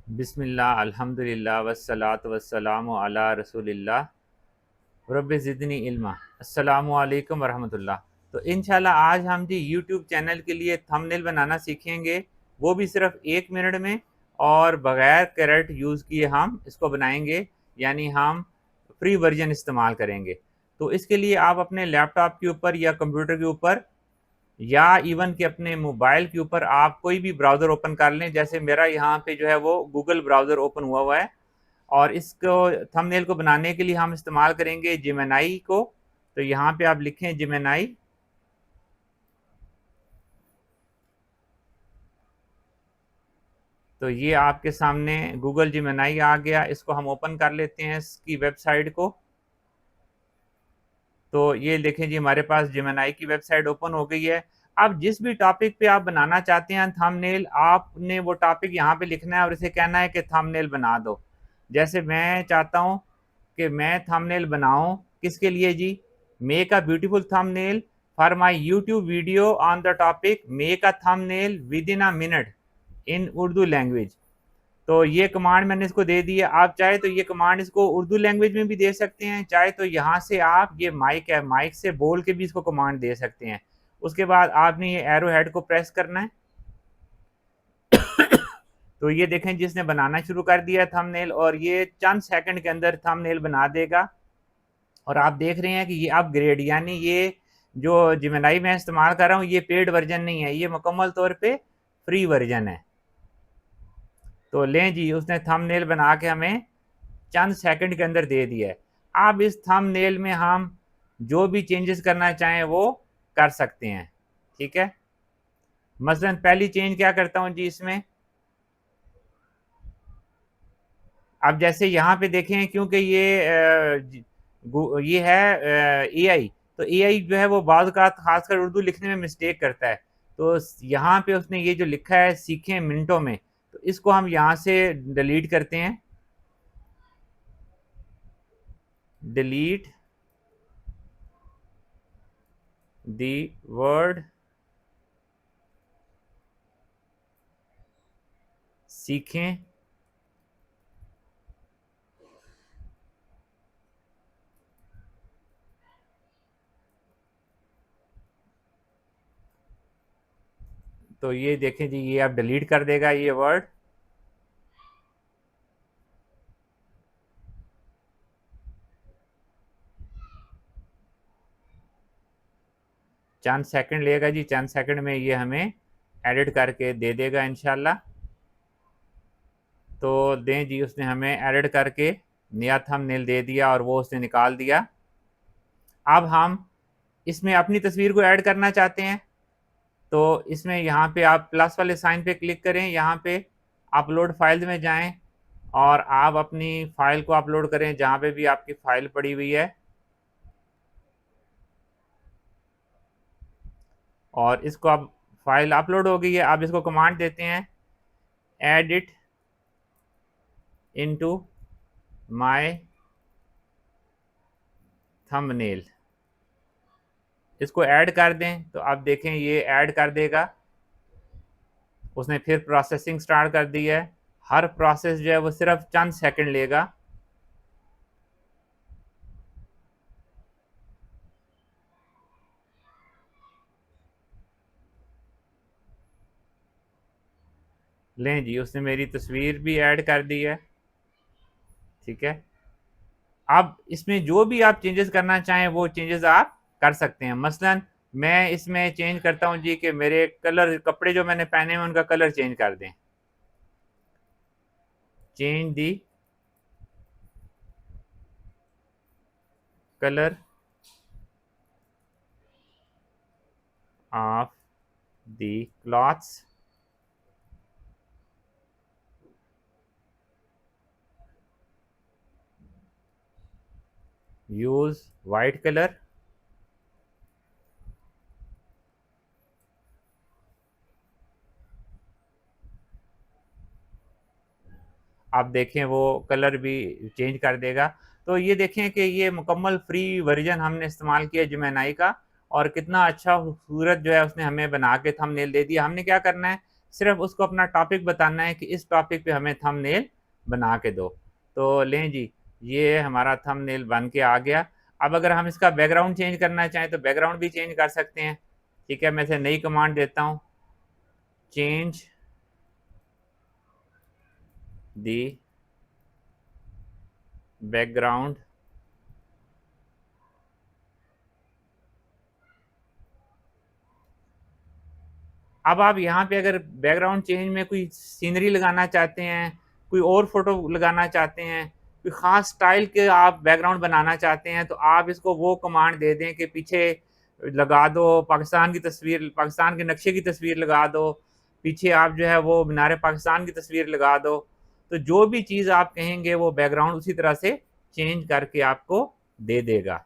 बिस्मिल्लाह अल्हम्दुलिल्लाह वस्सलातु वस्सलामु अला रसूलिल्लाह रब्बि ज़िदनी इल्मा। अस्सलामु अलैकुम वरहमतुल्लाह। तो इंशाल्लाह आज हम जी यूट्यूब चैनल के लिए थंबनेल बनाना सीखेंगे, वो भी सिर्फ 1 मिनट में और बगैर कैरेट यूज़ किए हम इसको बनाएंगे, यानी हम फ्री वर्जन इस्तेमाल करेंगे। तो इसके लिए आप अपने लैपटॉप के ऊपर या कंप्यूटर के ऊपर या इवन कि अपने मोबाइल के ऊपर आप कोई भी ब्राउज़र ओपन कर लें। जैसे मेरा यहाँ पे जो है वो गूगल ब्राउज़र ओपन हुआ है और इसको थंबनेल को बनाने के लिए हम इस्तेमाल करेंगे जेमिनी को। तो यहाँ पे आप लिखें जेमिनी, तो ये आपके सामने गूगल जेमिनी आ गया। इसको हम ओपन कर लेते हैं इसकी वेबसाइट को। तो ये देखें जी हमारे पास जेमिनी की वेबसाइट ओपन हो गई है। अब जिस भी टॉपिक पे आप बनाना चाहते हैं थंबनेल, आपने वो टॉपिक यहाँ पे लिखना है और इसे कहना है कि थंबनेल बना दो। जैसे मैं चाहता हूँ कि मैं थंबनेल बनाऊँ किसके लिए जी, make a beautiful thumbnail for my YouTube video on the topic make a thumbnail within a minute in Urdu language. तो ये कमांड मैंने इसको दे दी है। आप चाहे तो ये कमांड इसको उर्दू लैंग्वेज में भी दे सकते हैं, चाहे तो यहाँ से आप ये माइक है, माइक से बोल के भी इसको कमांड दे सकते हैं। उसके बाद आपने ये एरो हेड को प्रेस करना है। तो ये देखें जिसने बनाना शुरू कर दिया थंबनेल, और ये चंद सेकंड के अंदर थंबनेल बना देगा। और आप देख रहे हैं कि ये अपग्रेड, यानी ये जो जेमिनी मैं इस्तेमाल कर रहा हूँ ये पेड वर्जन नहीं है, ये मुकम्मल तौर पे फ्री वर्जन है। तो लें जी, उसने थंबनेल बना के हमें चंद सेकंड के अंदर दे दिया है। अब इस थंबनेल में हम जो भी चेंजेस करना चाहें वो कर सकते हैं, ठीक है। मसलन पहली चेंज क्या करता हूं जी इसमें, अब जैसे यहाँ पे देखें क्योंकि ये है एआई, तो एआई जो है वो बाद का खासकर उर्दू लिखने में मिस्टेक करता है। तो यहाँ पे उसने ये जो लिखा है सीखें मिनटों में, तो इसको हम यहाँ से डिलीट करते हैं। डिलीट दी वर्ड सीखें तो ये देखें जी ये अब डिलीट कर देगा ये वर्ड। चंद सेकंड लेगा जी, चंद सेकंड में ये हमें एडिट करके दे देगा इंशाल्लाह। तो दें जी, उसने हमें एडिट करके नया थंबनेल दे दिया और वो उसने निकाल दिया। अब हम इसमें अपनी तस्वीर को ऐड करना चाहते हैं, तो इसमें यहाँ पे आप प्लस वाले साइन पे क्लिक करें, यहाँ पे अपलोड फाइल में जाएं और आप अपनी फाइल को अपलोड करें जहाँ पे भी आपकी फाइल पड़ी हुई है। और इसको अब फाइल अपलोड हो गई है। अब इसको कमांड देते हैं एडिट इनटू माय थंबनेल, इसको ऐड कर दें। तो आप देखें ये ऐड कर देगा। उसने फिर प्रोसेसिंग स्टार्ट कर दी है। हर प्रोसेस जो है वो सिर्फ चंद सेकंड लेगा। लें जी, उसने मेरी तस्वीर भी ऐड कर दी है, ठीक है। अब इसमें जो भी आप चेंजेस करना चाहें वो चेंजेस आप कर सकते हैं। मसलन मैं इसमें चेंज करता हूं जी कि मेरे कलर, कपड़े जो मैंने पहने हैं उनका कलर चेंज कर दें। Change the colour of the clothes use white colour. आप देखें वो कलर भी चेंज कर देगा। तो ये देखें कि ये मुकम्मल फ्री वर्जन हमने इस्तेमाल किया जेमिनी का, और कितना अच्छा खूबसूरत जो है उसने हमें बना के थंबनेल दे दिया। हमने क्या करना है, सिर्फ उसको अपना टॉपिक बताना है कि इस टॉपिक पे हमें थंबनेल बना के दो। तो लें जी, ये हमारा थंबनेल बन के आ गया। अब अगर हम इसका बैकग्राउंड चेंज करना चाहें तो बैकग्राउंड भी चेंज कर सकते हैं। ठीक है, मैं इसे नई कमांड देता हूँ, चेंज दी बैकग्राउंड। अब आप यहाँ पे अगर बैकग्राउंड चेंज में कोई सीनरी लगाना चाहते हैं, कोई और फोटो लगाना चाहते हैं, कोई ख़ास स्टाइल के आप बैकग्राउंड बनाना चाहते हैं, तो आप इसको वो कमांड दे दें कि पीछे लगा दो पाकिस्तान की तस्वीर, पाकिस्तान के नक्शे की तस्वीर लगा दो, पीछे आप जो है वो मीनार पाकिस्तान की तस्वीर लगा दो। तो जो भी चीज़ आप कहेंगे वो बैकग्राउंड उसी तरह से चेंज करके आपको दे देगा।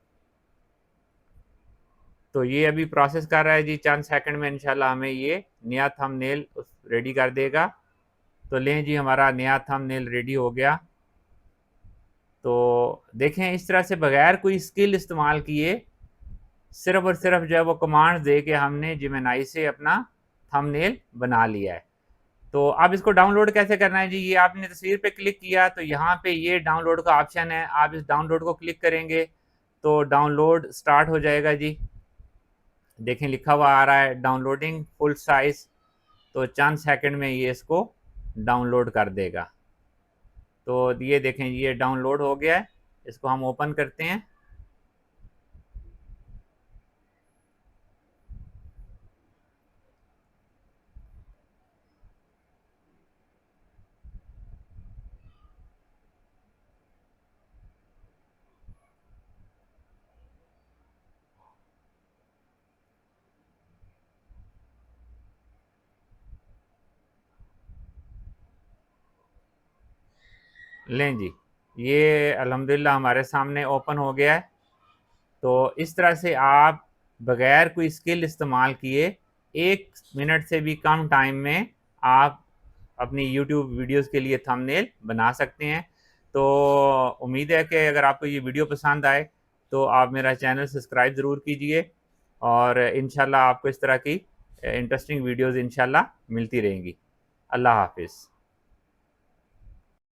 तो ये अभी प्रोसेस कर रहा है जी, चंद सेकंड में इंशाल्लाह हमें ये नया थंबनेल रेडी कर देगा। तो लें जी, हमारा नया थंबनेल रेडी हो गया। तो देखें, इस तरह से बगैर कोई स्किल इस्तेमाल किए, सिर्फ और सिर्फ जो है वो कमांड दे के हमने जेमिनी से अपना थंबनेल बना लिया है। तो अब इसको डाउनलोड कैसे करना है जी, ये आपने तस्वीर पे क्लिक किया तो यहाँ पे ये डाउनलोड का ऑप्शन है, आप इस डाउनलोड को क्लिक करेंगे तो डाउनलोड स्टार्ट हो जाएगा जी। देखें, लिखा हुआ आ रहा है डाउनलोडिंग फुल साइज। तो चंद सेकंड में ये इसको डाउनलोड कर देगा। तो ये देखें, ये डाउनलोड हो गया है। इसको हम ओपन करते हैं। लें जी, ये अल्हम्दुलिल्लाह हमारे सामने ओपन हो गया है। तो इस तरह से आप बगैर कोई स्किल इस्तेमाल किए 1 मिनट से भी कम टाइम में आप अपनी यूट्यूब वीडियोस के लिए थंबनेल बना सकते हैं। तो उम्मीद है कि अगर आपको ये वीडियो पसंद आए तो आप मेरा चैनल सब्सक्राइब ज़रूर कीजिए, और इंशाल्लाह आपको इस तरह की इंटरेस्टिंग वीडियोस इंशाल्लाह मिलती रहेंगी। अल्लाह हाफ़िज़।